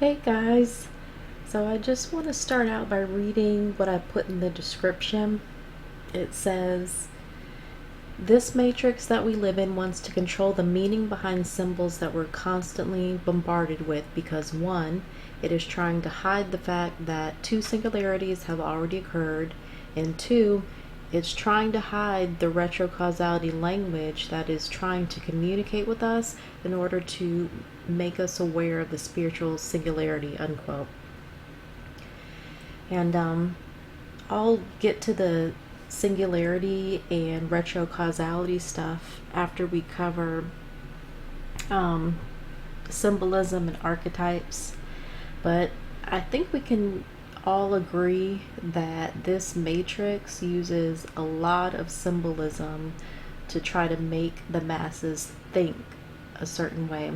Hey guys, so I just want to start out by reading what I put in the description. It says, this matrix that we live in wants to control the meaning behind symbols that we're constantly bombarded with because 1, it is trying to hide the fact that 2 singularities have already occurred, and 2, it's trying to hide the retrocausality language that is trying to communicate with us in order to make us aware of the spiritual singularity, unquote. And I'll get to the singularity and retrocausality stuff after we cover symbolism and archetypes. But I think we can all agree that this matrix uses a lot of symbolism to try to make the masses think a certain way.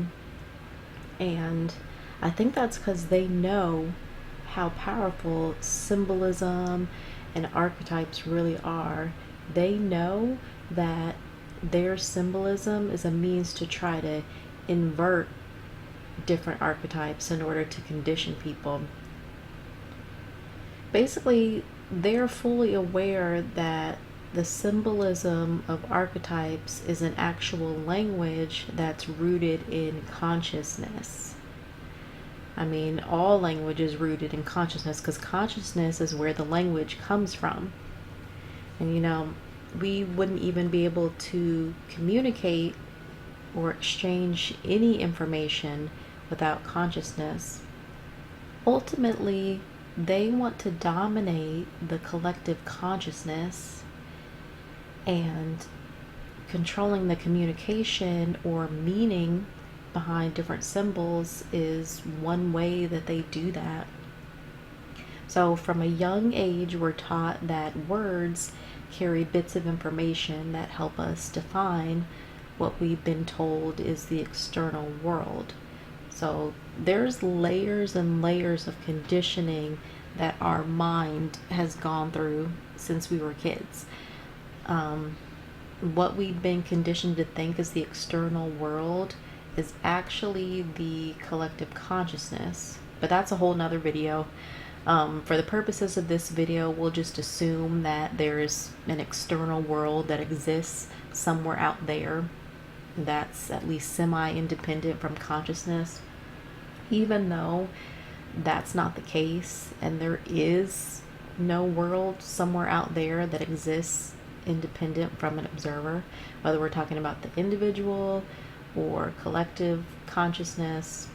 And I think that's because they know how powerful symbolism and archetypes really are. They know that their symbolism is a means to try to invert different archetypes in order to condition people. Basically, they're fully aware that the symbolism of archetypes is an actual language that's rooted in consciousness. I mean, all language is rooted in consciousness because consciousness is where the language comes from. And we wouldn't even be able to communicate or exchange any information without consciousness. Ultimately, they want to dominate the collective consciousness, and controlling the communication or meaning behind different symbols is one way that they do that. So from a young age, we're taught that words carry bits of information that help us define what we've been told is the external world. So there's layers and layers of conditioning that our mind has gone through since we were kids. What we've been conditioned to think is the external world is actually the collective consciousness. But that's a whole nother video. For the purposes of this video, we'll just assume that there's an external world that exists somewhere out there that's at least semi-independent from consciousness, even though that's not the case, and there is no world somewhere out there that exists independent from an observer, whether we're talking about the individual or collective consciousness.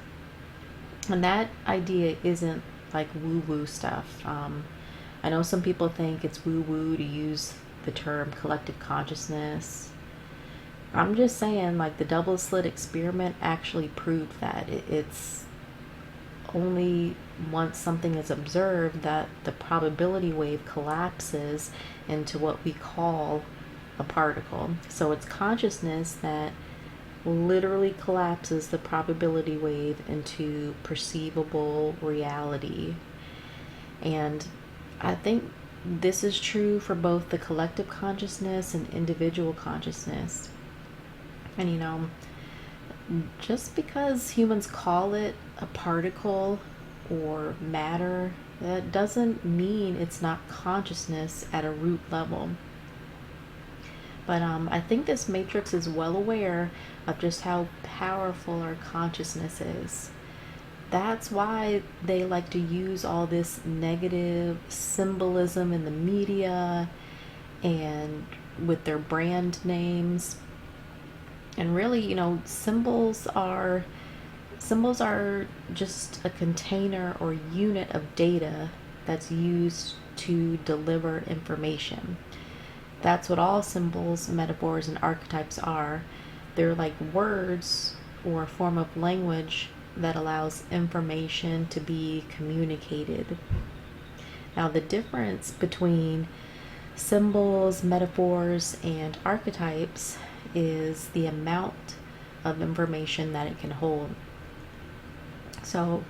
And that idea isn't like woo-woo stuff. I know some people think it's woo-woo to use the term collective consciousness. I'm just saying, like, the double slit experiment actually proved that it's only once something is observed that the probability wave collapses into what we call a particle. So it's consciousness that literally collapses the probability wave into perceivable reality. And I think this is true for both the collective consciousness and individual consciousness. And just because humans call it a particle or matter, that doesn't mean it's not consciousness at a root level. But I think this matrix is well aware of just how powerful our consciousness is. That's why they like to use all this negative symbolism in the media and with their brand names. And really, symbols are just a container or unit of data that's used to deliver information. That's what all symbols, metaphors, and archetypes are. They're like words or a form of language that allows information to be communicated. Now, the difference between symbols, metaphors, and archetypes is the amount of information that it can hold. So,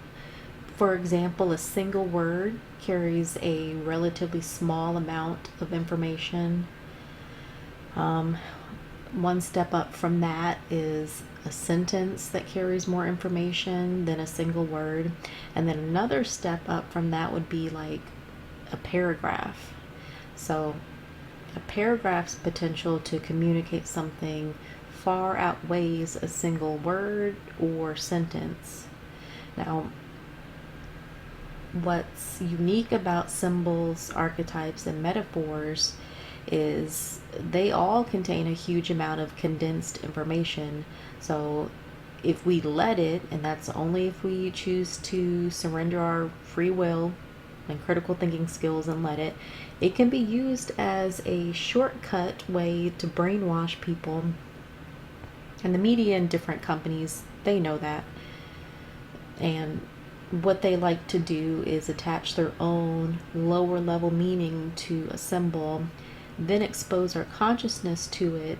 for example, a single word carries a relatively small amount of information. One step up from that is a sentence that carries more information than a single word. And then another step up from that would be like a paragraph. So a paragraph's potential to communicate something far outweighs a single word or sentence. Now, what's unique about symbols, archetypes, and metaphors is they all contain a huge amount of condensed information. So if we let it, and that's only if we choose to surrender our free will and critical thinking skills and let it, it can be used as a shortcut way to brainwash people. And the media and different companies, they know that. And what they like to do is attach their own lower level meaning to a symbol, then expose our consciousness to it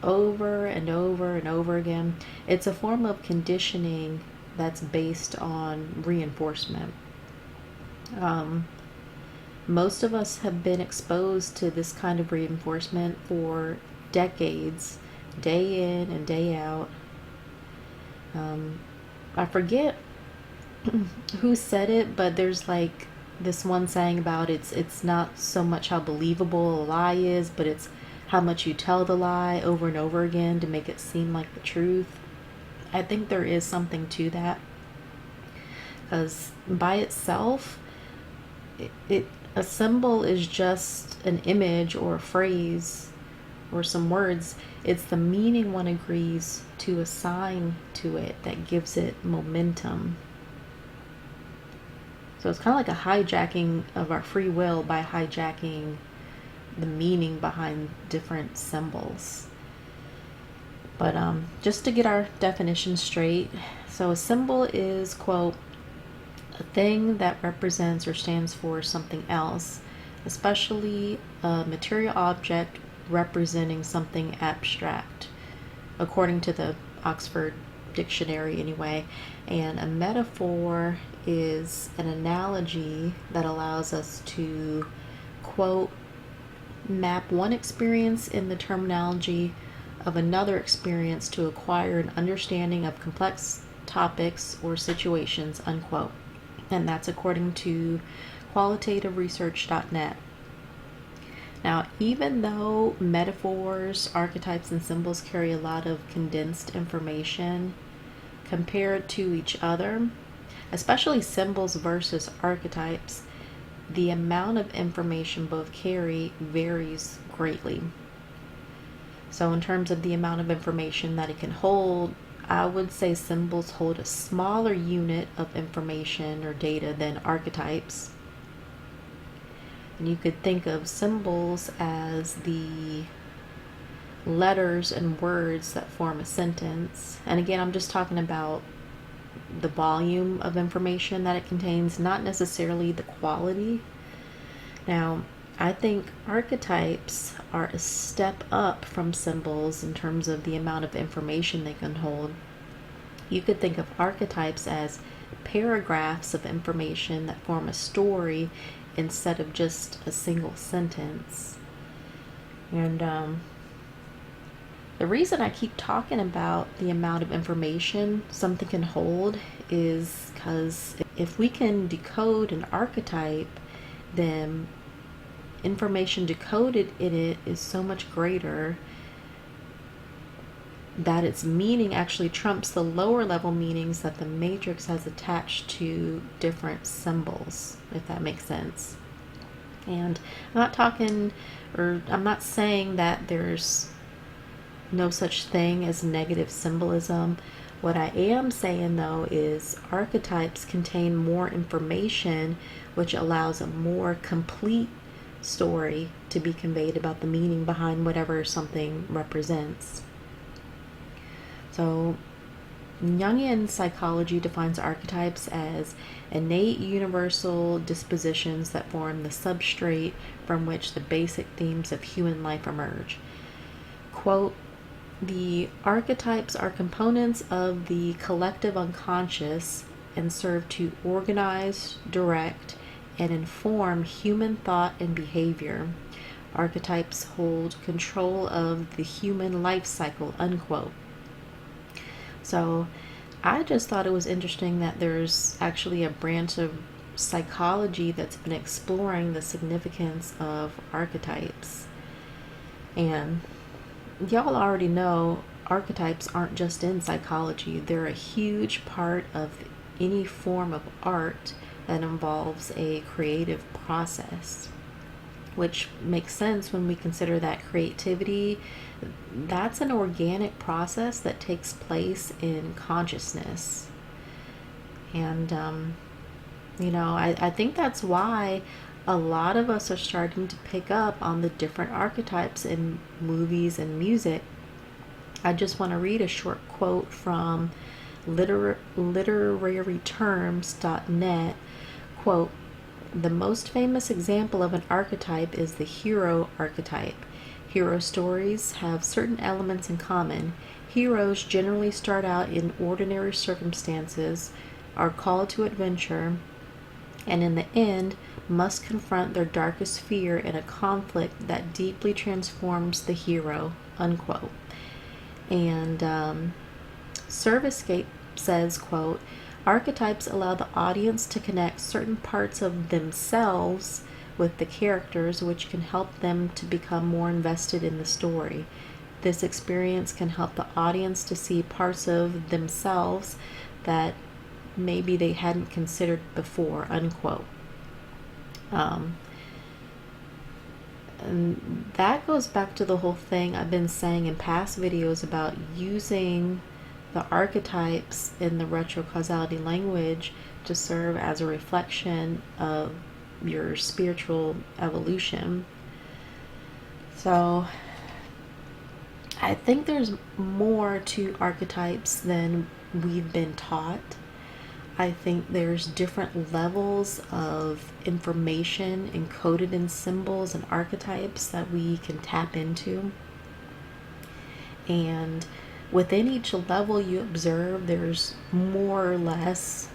over and over and over again. It's a form of conditioning that's based on reinforcement. Most of us have been exposed to this kind of reinforcement for decades, day in and day out. I forget who said it, but there's like this one saying about it's not so much how believable a lie is, but it's how much you tell the lie over and over again to make it seem like the truth. I think there is something to that, because by itself, a symbol is just an image or a phrase or some words. It's the meaning one agrees to assign to it that gives it momentum. So it's kind of like a hijacking of our free will by hijacking the meaning behind different symbols. But just to get our definition straight, so a symbol is, quote, a thing that represents or stands for something else, especially a material object representing something abstract, according to the Oxford Dictionary anyway. And a metaphor is an analogy that allows us to, quote, map one experience in the terminology of another experience to acquire an understanding of complex topics or situations, unquote. And that's according to qualitativeresearch.net. Now, even though metaphors, archetypes, and symbols carry a lot of condensed information compared to each other, especially symbols versus archetypes, the amount of information both carry varies greatly. So in terms of the amount of information that it can hold, I would say symbols hold a smaller unit of information or data than archetypes. And you could think of symbols as the letters and words that form a sentence. And again, I'm just talking about the volume of information that it contains, not necessarily the quality. Now, I think archetypes are a step up from symbols in terms of the amount of information they can hold. You could think of archetypes as paragraphs of information that form a story instead of just a single sentence. And the reason I keep talking about the amount of information something can hold is because if we can decode an archetype, then information decoded in it is so much greater that its meaning actually trumps the lower level meanings that the matrix has attached to different symbols, if that makes sense. And I'm not saying that there's no such thing as negative symbolism. What I am saying though is archetypes contain more information, which allows a more complete story to be conveyed about the meaning behind whatever something represents. So Jungian psychology defines archetypes as innate universal dispositions that form the substrate from which the basic themes of human life emerge. Quote, the archetypes are components of the collective unconscious and serve to organize, direct, and inform human thought and behavior. Archetypes hold control of the human life cycle, unquote. So I just thought it was interesting that there's actually a branch of psychology that's been exploring the significance of archetypes. And y'all already know archetypes aren't just in psychology, they're a huge part of any form of art that involves a creative process, which makes sense when we consider that creativity, that's an organic process that takes place in consciousness. And I think that's why a lot of us are starting to pick up on the different archetypes in movies and music. I just want to read a short quote from literaryterms.net. Quote, "The most famous example of an archetype is the hero archetype. Hero stories have certain elements in common. Heroes generally start out in ordinary circumstances, are called to adventure, and in the end must confront their darkest fear in a conflict that deeply transforms the hero," unquote. And Servicescape says, quote, "Archetypes allow the audience to connect certain parts of themselves with the characters, which can help them to become more invested in the story. This experience can help the audience to see parts of themselves that maybe they hadn't considered before," unquote. And that goes back to the whole thing I've been saying in past videos about using the archetypes in the retrocausality language to serve as a reflection of your spiritual evolution. So I think there's more to archetypes than we've been taught. I think there's different levels of information encoded in symbols and archetypes that we can tap into. And within each level you observe, there's more or less,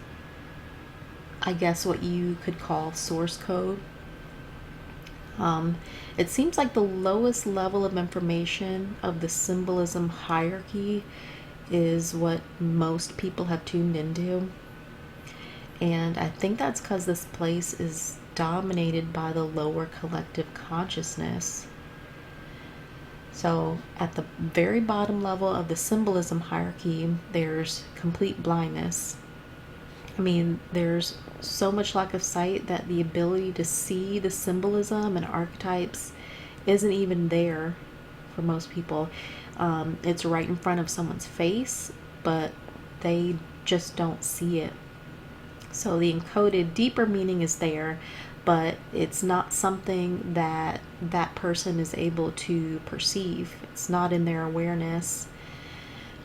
I guess, what you could call source code. It seems like the lowest level of information of the symbolism hierarchy is what most people have tuned into. And I think that's because this place is dominated by the lower collective consciousness. So at the very bottom level of the symbolism hierarchy, there's complete blindness. I mean, there's so much lack of sight that the ability to see the symbolism and archetypes isn't even there for most people. It's right in front of someone's face, but they just don't see it. So the encoded deeper meaning is there, but it's not something that that person is able to perceive. It's not in their awareness.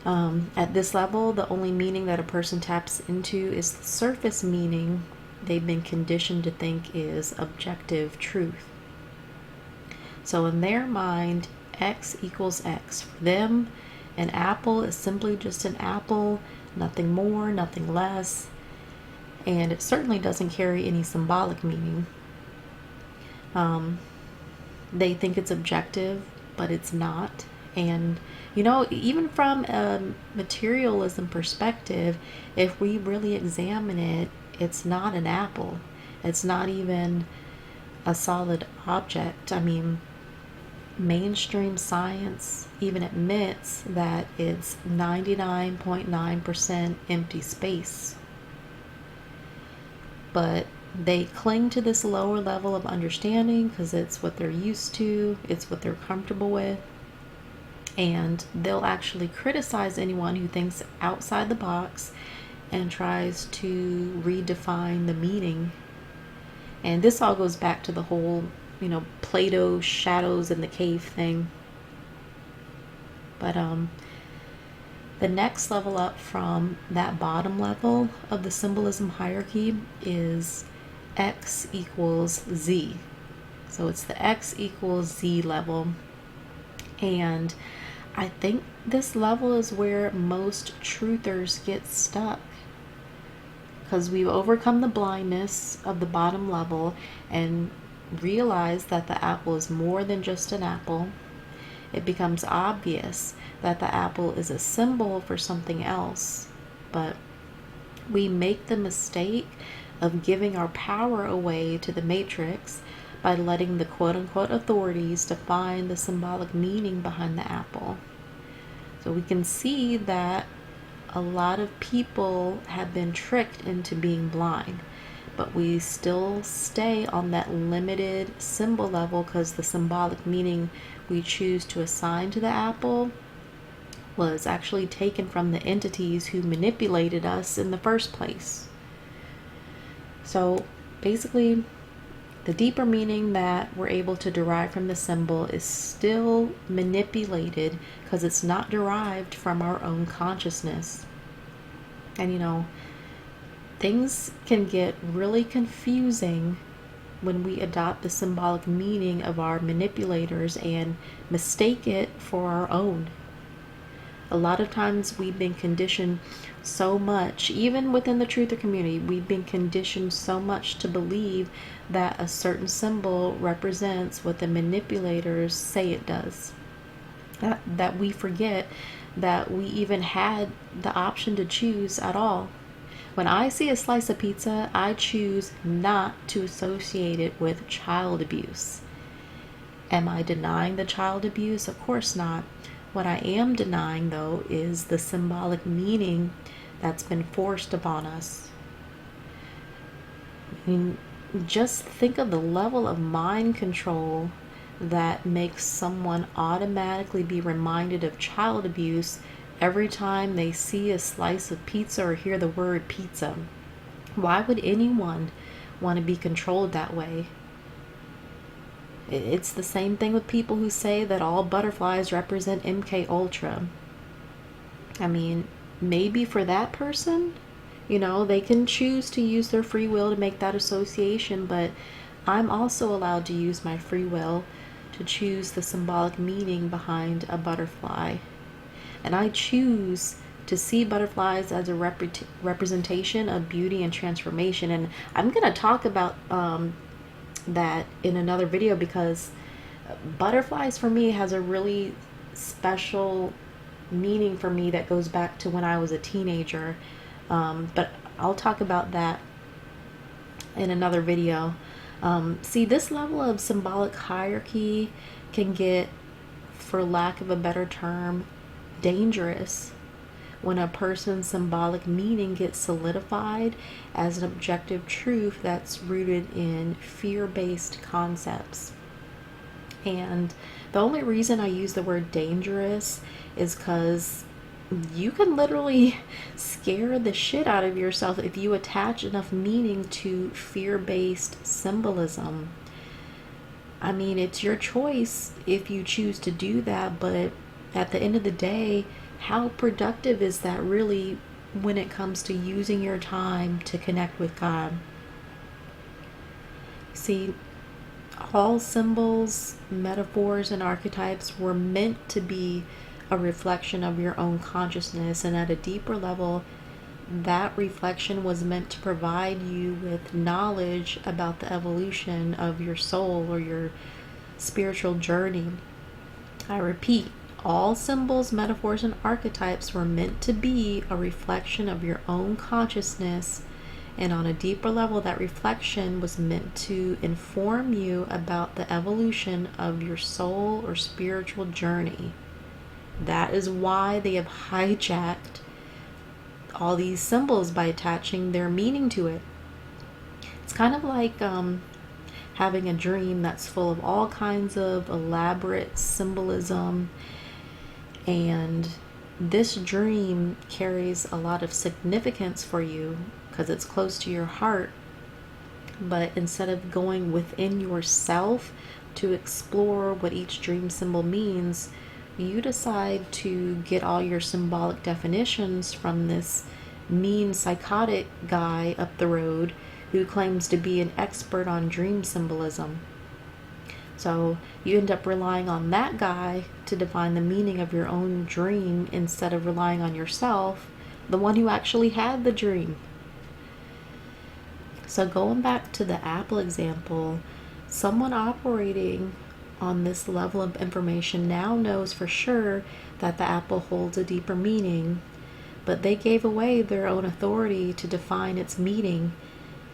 At this level, the only meaning that a person taps into is the surface meaning they've been conditioned to think is objective truth. So in their mind, X equals X. For them, an apple is simply just an apple, nothing more, nothing less. And it certainly doesn't carry any symbolic meaning. They think it's objective, but it's not. And, even from a materialism perspective, if we really examine it, it's not an apple. It's not even a solid object. I mean, mainstream science even admits that it's 99.9% empty space. But they cling to this lower level of understanding because it's what they're used to, it's what they're comfortable with, and they'll actually criticize anyone who thinks outside the box and tries to redefine the meaning. And this all goes back to the whole, Plato's shadows in the cave thing. But the next level up from that bottom level of the symbolism hierarchy is X equals Z. So it's the X equals Z level. And I think this level is where most truthers get stuck, because we've overcome the blindness of the bottom level, and realize that the apple is more than just an apple, it becomes obvious that the apple is a symbol for something else. But we make the mistake of giving our power away to the matrix by letting the quote-unquote authorities define the symbolic meaning behind the apple. So we can see that a lot of people have been tricked into being blind, but we still stay on that limited symbol level because the symbolic meaning we choose to assign to the apple was actually taken from the entities who manipulated us in the first place. So basically, the deeper meaning that we're able to derive from the symbol is still manipulated because it's not derived from our own consciousness. And things can get really confusing when we adopt the symbolic meaning of our manipulators and mistake it for our own. A lot of times we've been conditioned so much, even within the truther community, we've been conditioned so much to believe that a certain symbol represents what the manipulators say it does. That we forget that we even had the option to choose at all. When I see a slice of pizza, I choose not to associate it with child abuse. Am I denying the child abuse? Of course not. What I am denying, though, is the symbolic meaning that's been forced upon us. I mean, just think of the level of mind control that makes someone automatically be reminded of child abuse every time they see a slice of pizza or hear the word pizza. Why would anyone want to be controlled that way? It's the same thing with people who say that all butterflies represent MK Ultra. I mean, maybe for that person, they can choose to use their free will to make that association, but I'm also allowed to use my free will to choose the symbolic meaning behind a butterfly. And I choose to see butterflies as a representation of beauty and transformation. And I'm going to talk about that in another video, because butterflies for me has a really special meaning for me that goes back to when I was a teenager. But I'll talk about that in another video. See, this level of symbolic hierarchy can get, for lack of a better term, dangerous when a person's symbolic meaning gets solidified as an objective truth that's rooted in fear-based concepts. And the only reason I use the word dangerous is because you can literally scare the shit out of yourself if you attach enough meaning to fear-based symbolism. I mean, it's your choice if you choose to do that, but at the end of the day, how productive is that really when it comes to using your time to connect with God? See, all symbols, metaphors, and archetypes were meant to be a reflection of your own consciousness, and at a deeper level, that reflection was meant to provide you with knowledge about the evolution of your soul or your spiritual journey. I repeat, all symbols, metaphors, and archetypes were meant to be a reflection of your own consciousness, and on a deeper level, that reflection was meant to inform you about the evolution of your soul or spiritual journey. That is why they have hijacked all these symbols by attaching their meaning to it. It's kind of like having a dream that's full of all kinds of elaborate symbolism, and this dream carries a lot of significance for you because it's close to your heart. But instead of going within yourself to explore what each dream symbol means, you decide to get all your symbolic definitions from this mean psychotic guy up the road who claims to be an expert on dream symbolism. So you end up relying on that guy to define the meaning of your own dream instead of relying on yourself, the one who actually had the dream. So going back to the apple example, someone operating on this level of information now knows for sure that the apple holds a deeper meaning, but they gave away their own authority to define its meaning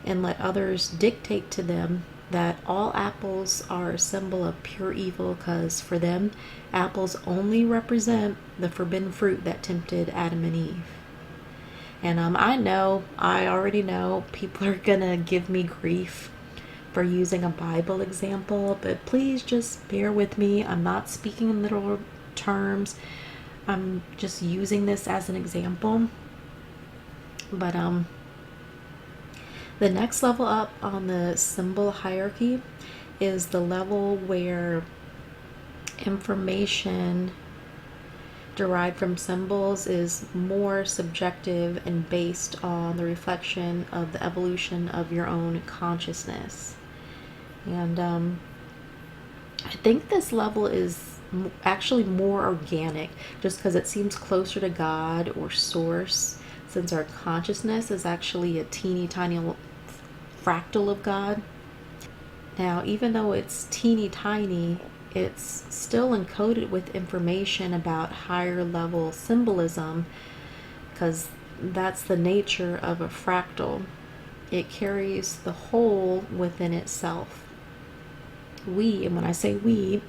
and let others dictate to them that all apples are a symbol of pure evil, because for them, apples only represent the forbidden fruit that tempted Adam and Eve. And I already know people are gonna give me grief for using a Bible example, but please just bear with me. I'm not speaking in literal terms. I'm just using this as an example. But the next level up on the symbol hierarchy is the level where information derived from symbols is more subjective and based on the reflection of the evolution of your own consciousness. And I think this level is actually more organic, just because it seems closer to God or source, since our consciousness is actually a teeny tiny fractal of God. Now, even though it's teeny tiny, it's still encoded with information about higher level symbolism, because that's the nature of a fractal. It carries the whole within itself. And when I say we,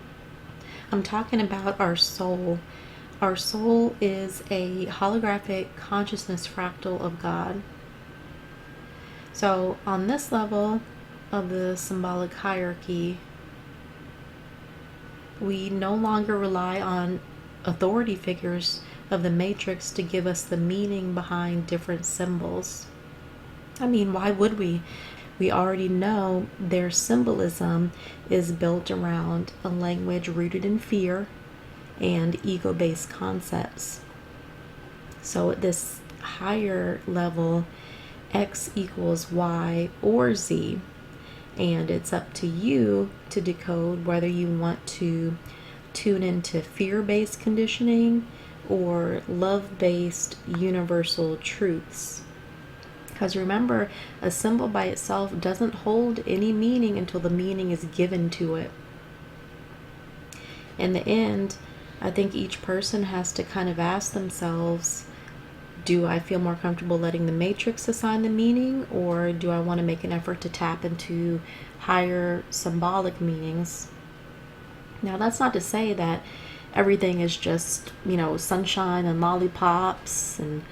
I'm talking about our soul. Our soul is a holographic consciousness fractal of God. So on this level of the symbolic hierarchy, we no longer rely on authority figures of the matrix to give us the meaning behind different symbols. I mean, why would we? We already know their symbolism is built around a language rooted in fear and ego-based concepts. So at this higher level, X equals Y or Z, and it's up to you to decode whether you want to tune into fear-based conditioning or love-based universal truths. Because remember, a symbol by itself doesn't hold any meaning until the meaning is given to it. In the end, I think each person has to kind of ask themselves, do I feel more comfortable letting the matrix assign the meaning, or do I want to make an effort to tap into higher symbolic meanings? Now, that's not to say that everything is just, sunshine and lollipops, and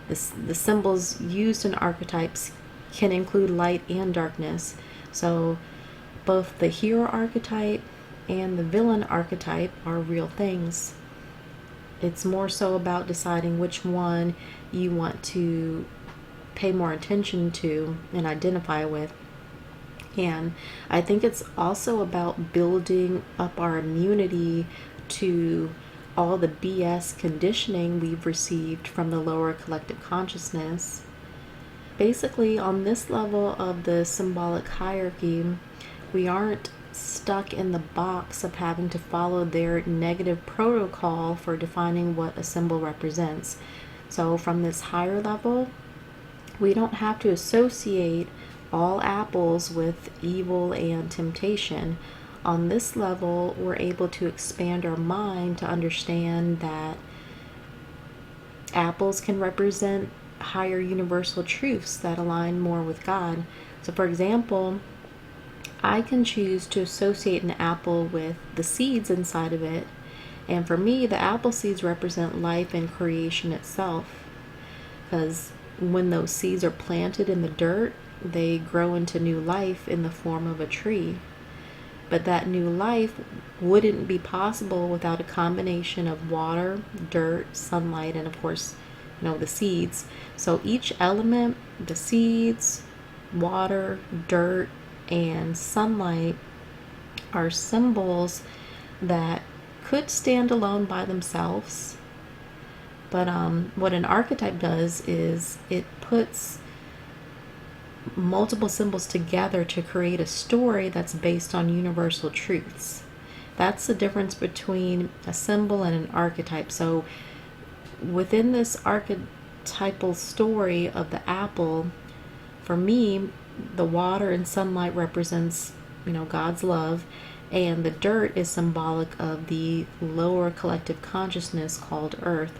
the symbols used in archetypes can include light and darkness. So both the hero archetype and the villain archetype are real things. It's more so about deciding which one you want to pay more attention to and identify with. And I think it's also about building up our immunity to all the BS conditioning we've received from the lower collective consciousness. Basically, on this level of the symbolic hierarchy, we aren't stuck in the box of having to follow their negative protocol for defining what a symbol represents. So from this higher level, we don't have to associate all apples with evil and temptation. On this level, we're able to expand our mind to understand that apples can represent higher universal truths that align more with God. So for example, I can choose to associate an apple with the seeds inside of it, and for me, the apple seeds represent life and creation itself, because when those seeds are planted in the dirt, they grow into new life in the form of a tree. But that new life wouldn't be possible without a combination of water, dirt, sunlight, and of course, the seeds. So each element, the seeds, water, dirt, and sunlight, are symbols that could stand alone by themselves. But what an archetype does is it puts multiple symbols together to create a story that's based on universal truths. That's the difference between a symbol and an archetype. So within this archetypal story of the apple, for me, the water and sunlight represents God's love, and the dirt is symbolic of the lower collective consciousness called earth.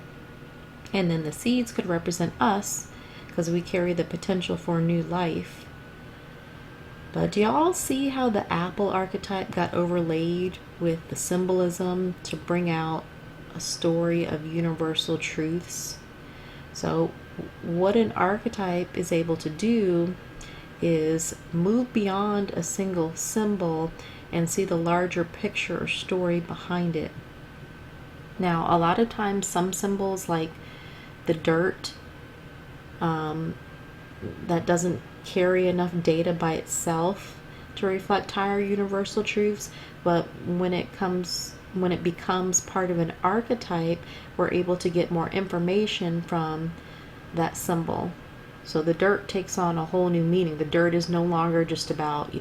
And then the seeds could represent us because we carry the potential for new life. But do y'all see how the apple archetype got overlaid with the symbolism to bring out a story of universal truths? So what an archetype is able to do is move beyond a single symbol and see the larger picture or story behind it. Now, a lot of times some symbols like the dirt, that doesn't carry enough data by itself to reflect higher universal truths, but when it becomes part of an archetype, we're able to get more information from that symbol. So the dirt takes on a whole new meaning. The dirt is no longer just about,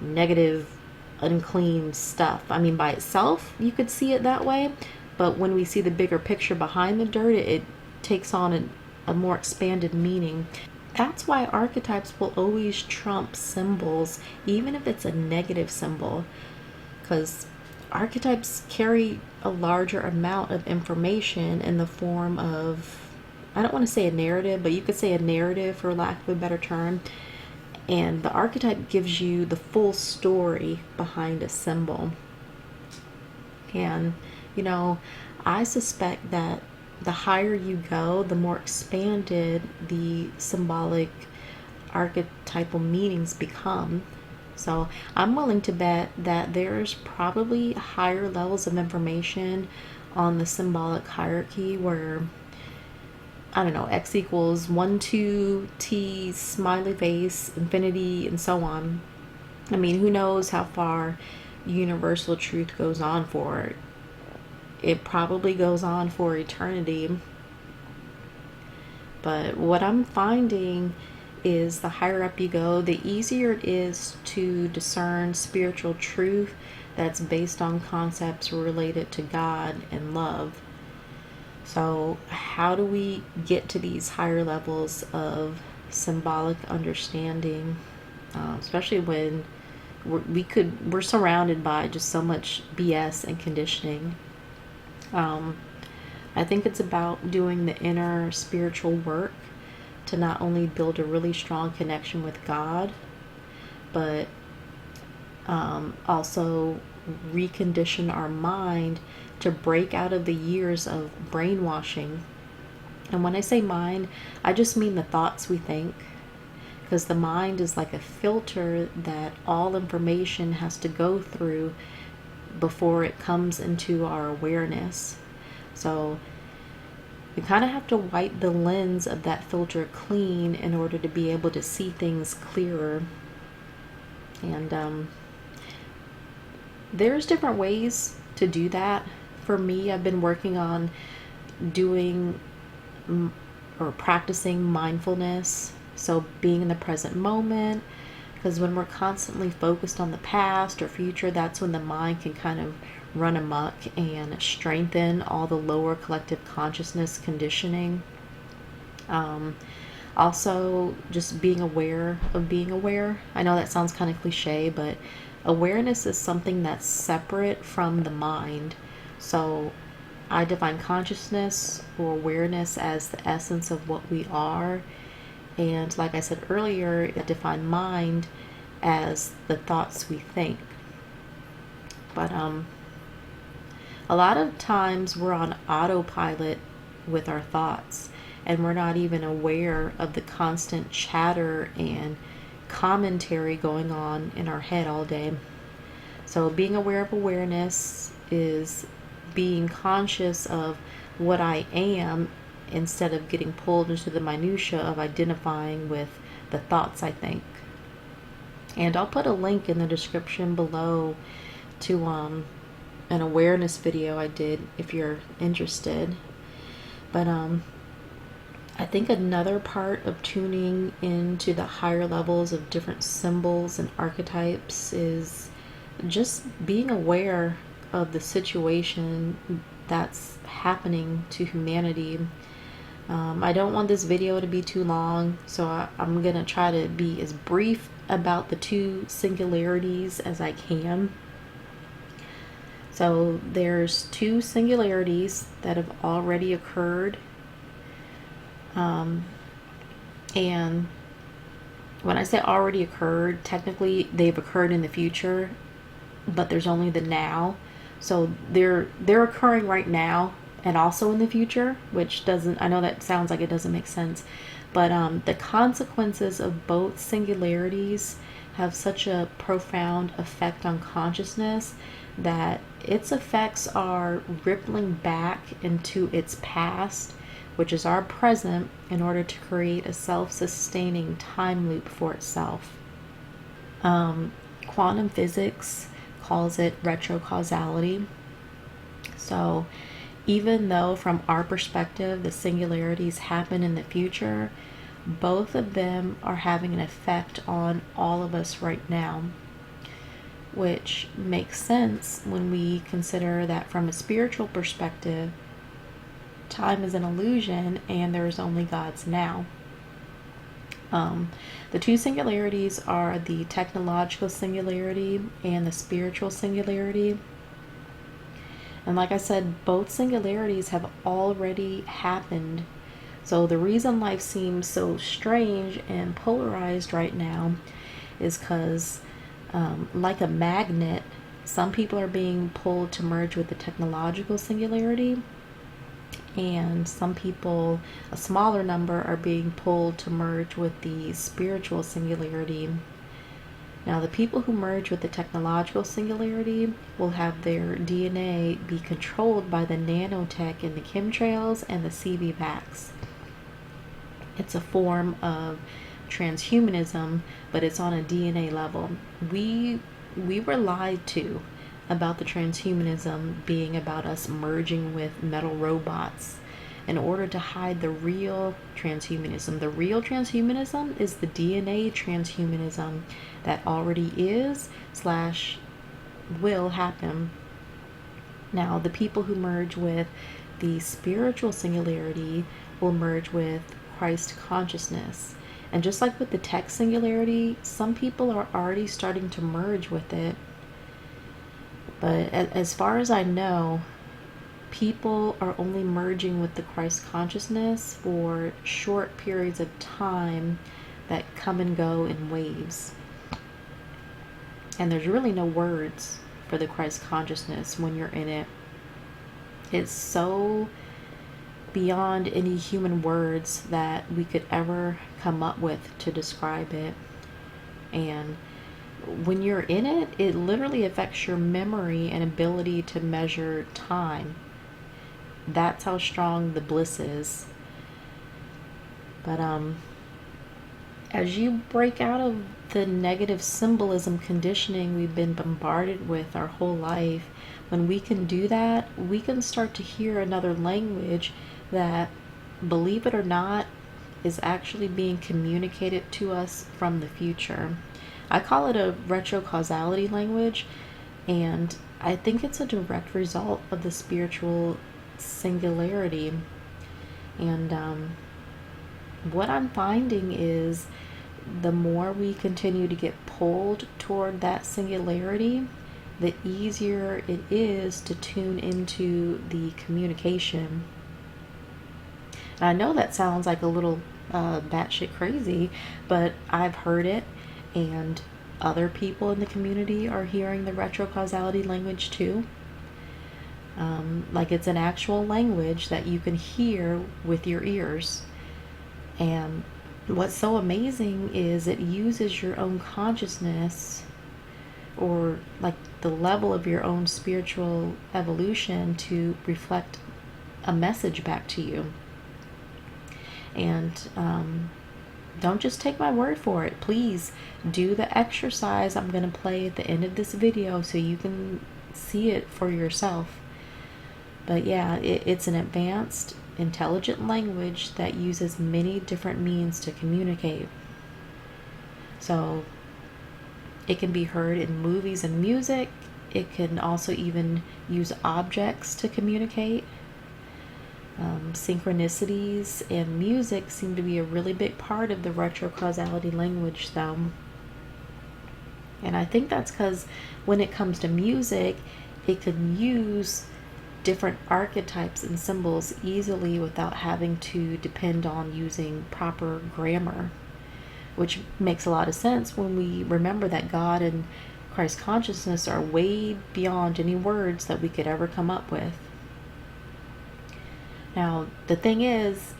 negative, unclean stuff. I mean, by itself, you could see it that way, but when we see the bigger picture behind the dirt, it takes on a more expanded meaning. That's why archetypes will always trump symbols, even if it's a negative symbol, because archetypes carry a larger amount of information in the form of, I don't want to say a narrative, but you could say a narrative for lack of a better term. And the archetype gives you the full story behind a symbol. And, I suspect that the higher you go, the more expanded the symbolic archetypal meanings become. So I'm willing to bet that there's probably higher levels of information on the symbolic hierarchy where, I don't know, X equals 1, 2, T, smiley face, infinity, and so on. I mean, who knows how far universal truth goes on for. It probably goes on for eternity. But what I'm finding is the higher up you go, the easier it is to discern spiritual truth that's based on concepts related to God and love. So how do we get to these higher levels of symbolic understanding, especially when we're surrounded by just so much BS and conditioning? I think it's about doing the inner spiritual work to not only build a really strong connection with God, but also recondition our mind to break out of the years of brainwashing. And when I say mind, I just mean the thoughts we think, because the mind is like a filter that all information has to go through before it comes into our awareness. So you kind of have to wipe the lens of that filter clean in order to be able to see things clearer. And there's different ways to do that. For me, I've been working on doing or practicing mindfulness. So being in the present moment, because when we're constantly focused on the past or future, that's when the mind can kind of run amok and strengthen all the lower collective consciousness conditioning. Also, just being aware of being aware. I know that sounds kind of cliche, but awareness is something that's separate from the mind. So I define consciousness or awareness as the essence of what we are. And like I said earlier, I define mind as the thoughts we think. But a lot of times we're on autopilot with our thoughts, and we're not even aware of the constant chatter and commentary going on in our head all day. So being aware of awareness is being conscious of what I am instead of getting pulled into the minutia of identifying with the thoughts I think. And I'll put a link in the description below to an awareness video I did if you're interested. But I think another part of tuning into the higher levels of different symbols and archetypes is just being aware of the situation that's happening to humanity. I don't want this video to be too long, so I'm gonna try to be as brief about the two singularities as I can. So there's two singularities that have already occurred, and when I say already occurred, technically they've occurred in the future, but there's only the now. So they're occurring right now and also in the future, which doesn't, I know that sounds like it doesn't make sense, but the consequences of both singularities have such a profound effect on consciousness that its effects are rippling back into its past, which is our present, in order to create a self-sustaining time loop for itself. Quantum physics calls it retrocausality. So even though from our perspective the singularities happen in the future, both of them are having an effect on all of us right now, which makes sense when we consider that from a spiritual perspective, time is an illusion and there is only God's now. The two singularities are the technological singularity and the spiritual singularity. And like I said, both singularities have already happened. So the reason life seems so strange and polarized right now is because, like a magnet, some people are being pulled to merge with the technological singularity, and some people, a smaller number, are being pulled to merge with the spiritual singularity. Now, the people who merge with the technological singularity will have their DNA be controlled by the nanotech in the chemtrails and the CB-vax. It's a form of transhumanism, but it's on a DNA level. We were lied to about the transhumanism being about us merging with metal robots in order to hide the real transhumanism. The real transhumanism is the DNA transhumanism that already is / will happen. Now, the people who merge with the spiritual singularity will merge with Christ consciousness. And just like with the tech singularity, some people are already starting to merge with it. But as far as I know, people are only merging with the Christ consciousness for short periods of time that come and go in waves. And there's really no words for the Christ consciousness when you're in it. It's so beyond any human words that we could ever come up with to describe it. And when you're in it, it literally affects your memory and ability to measure time. That's how strong the bliss is. But as you break out of the negative symbolism conditioning we've been bombarded with our whole life, when we can do that, we can start to hear another language that, believe it or not, is actually being communicated to us from the future. I call it a retrocausality language, and I think it's a direct result of the spiritual singularity. And what I'm finding is the more we continue to get pulled toward that singularity, the easier it is to tune into the communication. And I know that sounds like a little batshit crazy, but I've heard it, and other people in the community are hearing the retrocausality language too. Like it's an actual language that you can hear with your ears. And what's so amazing is it uses your own consciousness, or like the level of your own spiritual evolution, to reflect a message back to you. And don't just take my word for it. Please do the exercise I'm going to play at the end of this video so you can see it for yourself. But yeah, it's an advanced, intelligent language that uses many different means to communicate. So it can be heard in movies and music. It can also even use objects to communicate. Synchronicities and music seem to be a really big part of the retrocausality language, though. And I think that's because when it comes to music, it can use different archetypes and symbols easily without having to depend on using proper grammar, which makes a lot of sense when we remember that God and Christ consciousness are way beyond any words that we could ever come up with. Now, the thing is,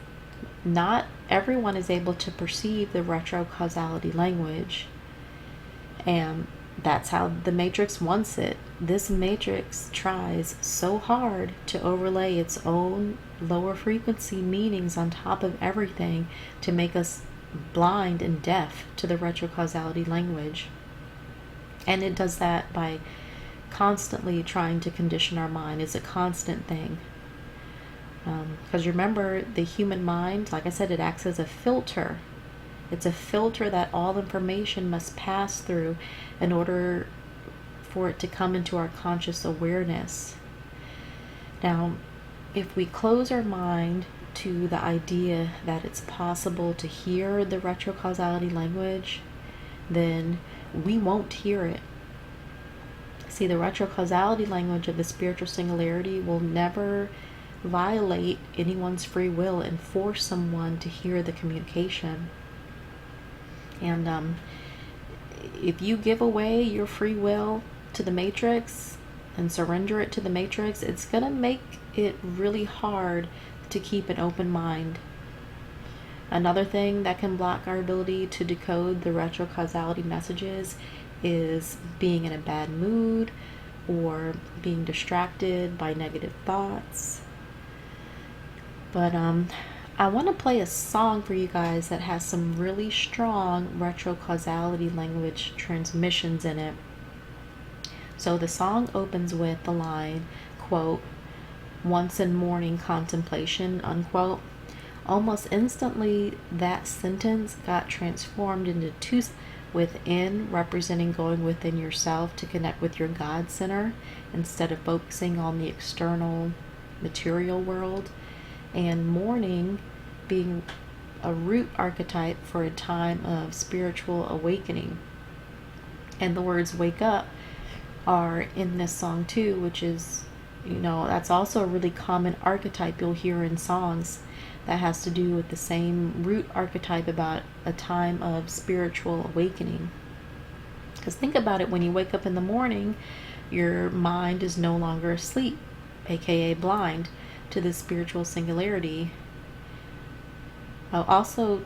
not everyone is able to perceive the retrocausality language, and that's how the Matrix wants it. This Matrix tries so hard to overlay its own lower frequency meanings on top of everything to make us blind and deaf to the retrocausality language. And it does that by constantly trying to condition our mind. It's a constant thing. Because remember, the human mind, like I said, it acts as a filter. It's a filter that all information must pass through in order for it to come into our conscious awareness. Now, if we close our mind to the idea that it's possible to hear the retrocausality language, then we won't hear it. See, the retrocausality language of the spiritual singularity will never violate anyone's free will and force someone to hear the communication. And if you give away your free will to the Matrix and surrender it to the Matrix, it's going to make it really hard to keep an open mind. Another thing that can block our ability to decode the retrocausality messages is being in a bad mood or being distracted by negative thoughts. But I want to play a song for you guys that has some really strong retrocausality language transmissions in it. So the song opens with the line, quote, "once in morning contemplation," unquote. Almost instantly, that sentence got transformed into two, within representing going within yourself to connect with your God center instead of focusing on the external material world, and morning being a root archetype for a time of spiritual awakening. And the words "wake up" are in this song too, which is, that's also a really common archetype you'll hear in songs that has to do with the same root archetype about a time of spiritual awakening. Because think about it, when you wake up in the morning, your mind is no longer asleep, aka blind, to the spiritual singularity. Also,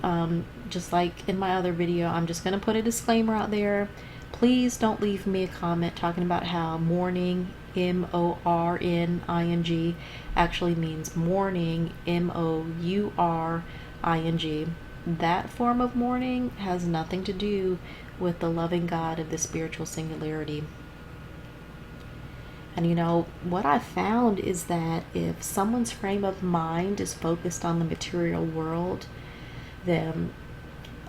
just like in my other video, I'm just going to put a disclaimer out there. Please don't leave me a comment talking about how morning, morning, actually means morning, mouring. That form of morning has nothing to do with the loving God of the spiritual singularity. And what I found is that if someone's frame of mind is focused on the material world, then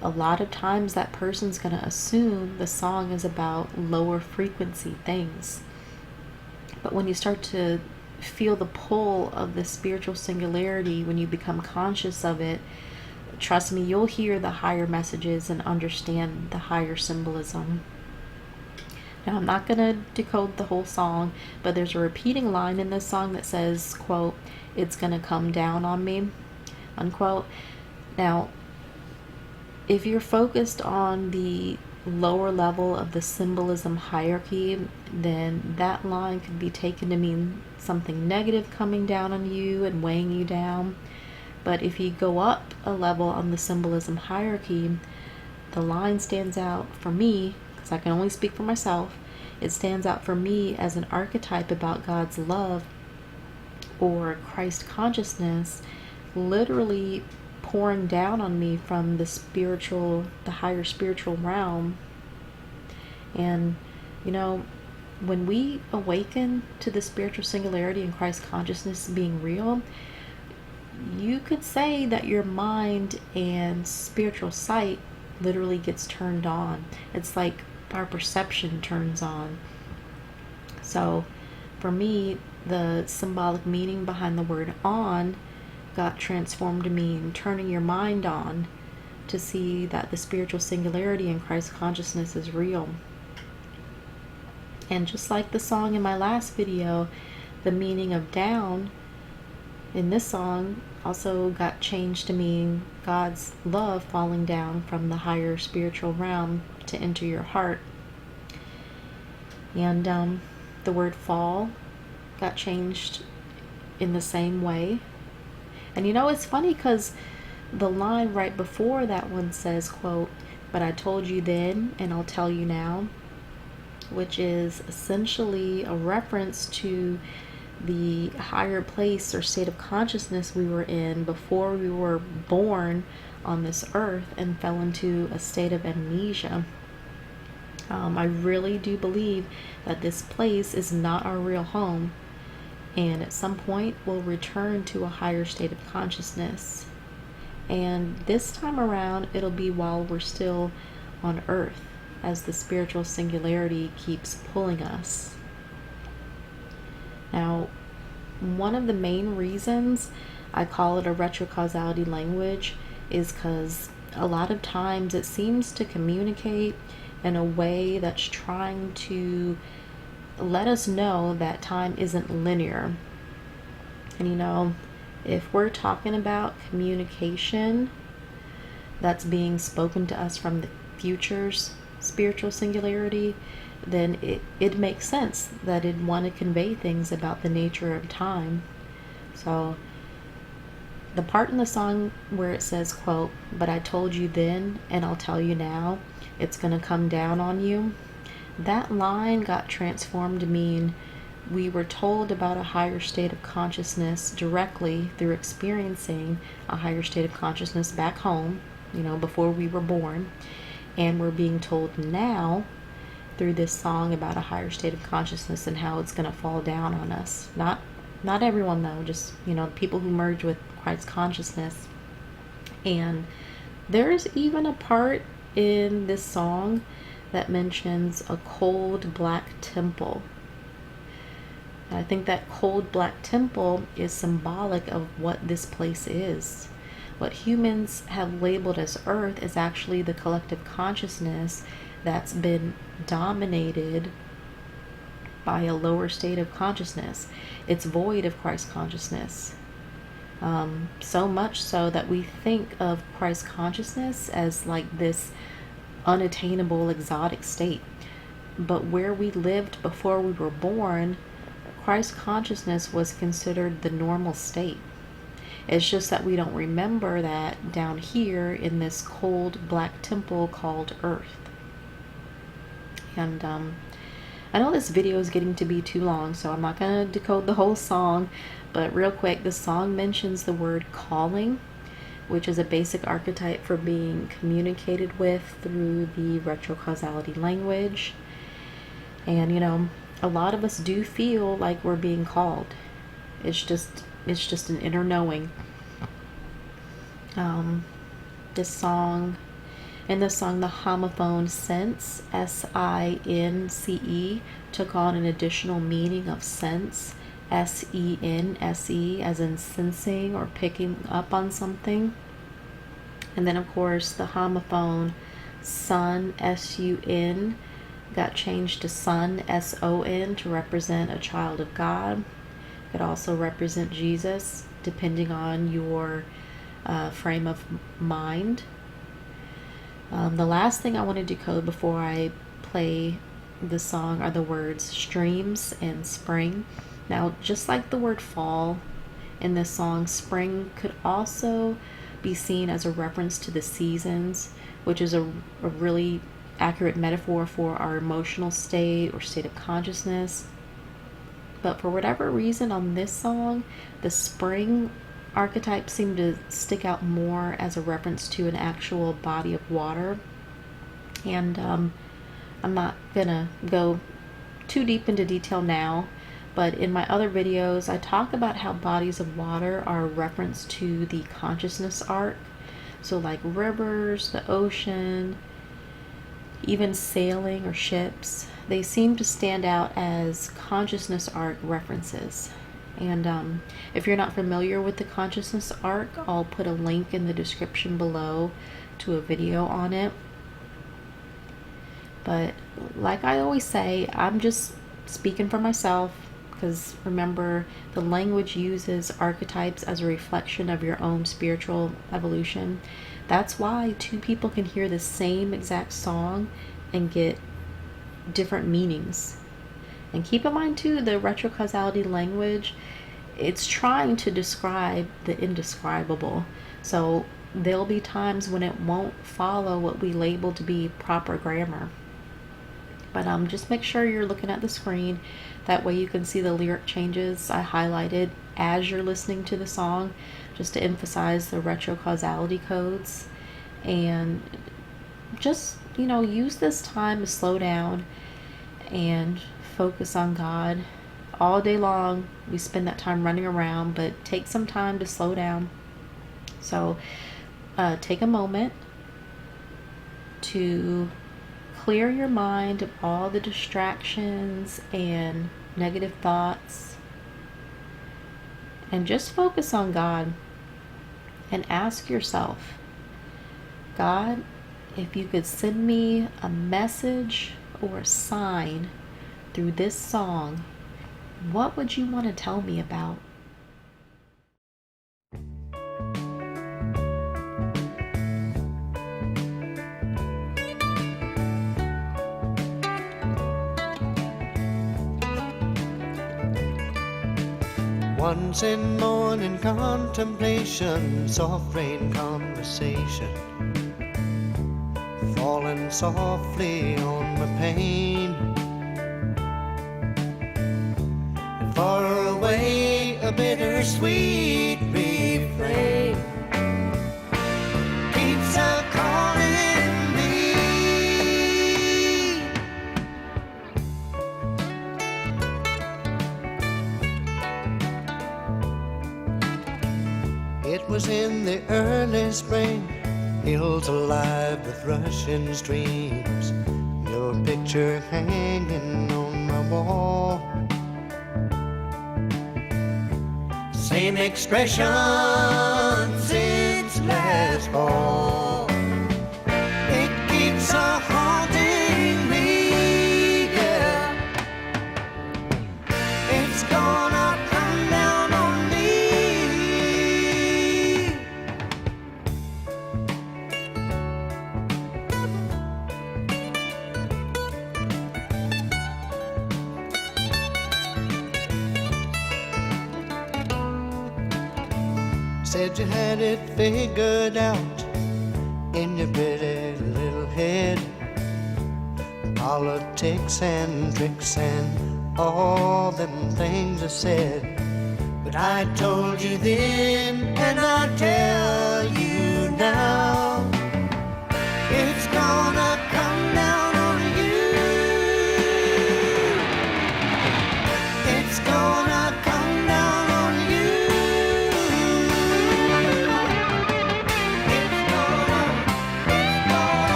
a lot of times that person's going to assume the song is about lower frequency things. But when you start to feel the pull of the spiritual singularity, when you become conscious of it, trust me, you'll hear the higher messages and understand the higher symbolism. Now, I'm not going to decode the whole song, but there's a repeating line in this song that says, quote, "it's going to come down on me," unquote. Now, if you're focused on the lower level of the symbolism hierarchy, then that line could be taken to mean something negative coming down on you and weighing you down. But if you go up a level on the symbolism hierarchy, the line stands out for me, because I can only speak for myself. It stands out for me as an archetype about God's love or Christ consciousness literally pouring down on me from the higher spiritual realm. And when we awaken to the spiritual singularity and Christ consciousness being real, you could say that your mind and spiritual sight literally gets turned on. It's like our perception turns on. So for me, the symbolic meaning behind the word "on" got transformed to mean turning your mind on to see that the spiritual singularity in Christ consciousness is real. And just like the song in my last video, the meaning of down in this song also got changed to mean God's love falling down from the higher spiritual realm to enter your heart. And the word fall got changed in the same way. And you know, it's funny because the line right before that one says, quote, "But I told you then and I'll tell you now," which is essentially a reference to the higher place or state of consciousness we were in before we were born on this earth and fell into a state of amnesia. I really do believe that this place is not our real home, and at some point we'll return to a higher state of consciousness. And this time around, it'll be while we're still on earth, as the spiritual singularity keeps pulling us. Now, one of the main reasons I call it a retrocausality language is because a lot of times it seems to communicate in a way that's trying to let us know that time isn't linear. And you know, if we're talking about communication that's being spoken to us from the future's spiritual singularity, then it makes sense that it'd want to convey things about the nature of time. So the part in the song where it says, quote, "But I told you then and I'll tell you now, it's going to come down on you," that line got transformed to mean we were told about a higher state of consciousness directly through experiencing a higher state of consciousness back home, you know, before we were born. And we're being told now through this song about a higher state of consciousness and how it's going to fall down on us. Not everyone though, just, you know, people who merge with Christ consciousness. And there's even a part in this song that mentions a cold black temple. I think that cold black temple is symbolic of what this place is. What humans have labeled as Earth is actually the collective consciousness that's been dominated by a lower state of consciousness. It's void of Christ consciousness. So much so that we think of Christ consciousness as like this unattainable exotic state. But where we lived before we were born, Christ consciousness was considered the normal state. It's just that we don't remember that down here in this cold black temple called Earth. And I know this video is getting to be too long, so I'm not going to decode the whole song, but real quick, the song mentions the word calling, which is a basic archetype for being communicated with through the retrocausality language. And you know, a lot of us do feel like we're being called. It's just an inner knowing. In this song, the homophone sense, S-I-N-C-E, took on an additional meaning of sense, S-E-N-S-E, as in sensing or picking up on something. And then, of course, the homophone sun, S-U-N, got changed to son, S-O-N, to represent a child of God. It could also represent Jesus, depending on your frame of mind. The last thing I want to decode before I play the song are the words streams and spring. Now, just like the word fall in this song, spring could also be seen as a reference to the seasons, which is a really accurate metaphor for our emotional state or state of consciousness. But for whatever reason on this song, the spring archetype seemed to stick out more as a reference to an actual body of water. And I'm not gonna go too deep into detail now, but in my other videos I talk about how bodies of water are a reference to the consciousness arc. So like rivers, the ocean, even sailing or ships, they seem to stand out as consciousness arc references. And if you're not familiar with the consciousness arc, I'll put a link in the description below to a video on it. But like I always say, I'm just speaking for myself, because remember, the language uses archetypes as a reflection of your own spiritual evolution. That's why two people can hear the same exact song and get different meanings. And keep in mind too, the retrocausality language, it's trying to describe the indescribable. So there'll be times when it won't follow what we label to be proper grammar. But just make sure you're looking at the screen. That way you can see the lyric changes I highlighted as you're listening to the song, just to emphasize the retrocausality codes. And just, use this time to slow down and focus on God. All day long we spend that time running around, but take some time to slow down. So take a moment to clear your mind of all the distractions and negative thoughts, and just focus on God and ask yourself, God, if you could send me a message or a sign through this song, what would you want to tell me about? Once in morning contemplation, soft rain conversation, falling softly on my pain, and far away a bittersweet refrain keeps a calling me. It was in the early spring, hills alive with rushing streams, your picture hanging on my wall. Same expression since last fall. It keeps a haunting me, yeah. It's gonna come down on me. Said you had it figured out in your pretty little head, politics and tricks and all them things I said. But I told you then, and I tell you now, it's gonna come down on you. It's gonna come down on you.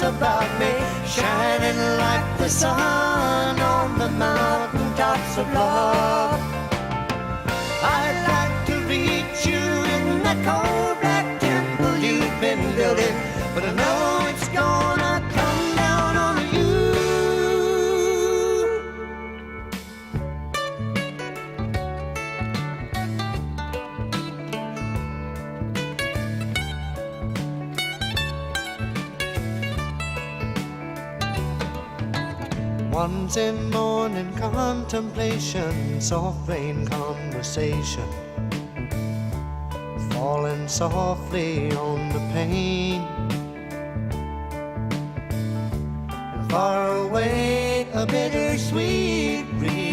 About me, shining like the sun on the mountaintops of love. I'd like to reach you in that cold black temple you've been building, but I know it's gonna come down on you. Once in morning contemplation, soft rain conversation, falling softly on the pane, and far away a bittersweet breeze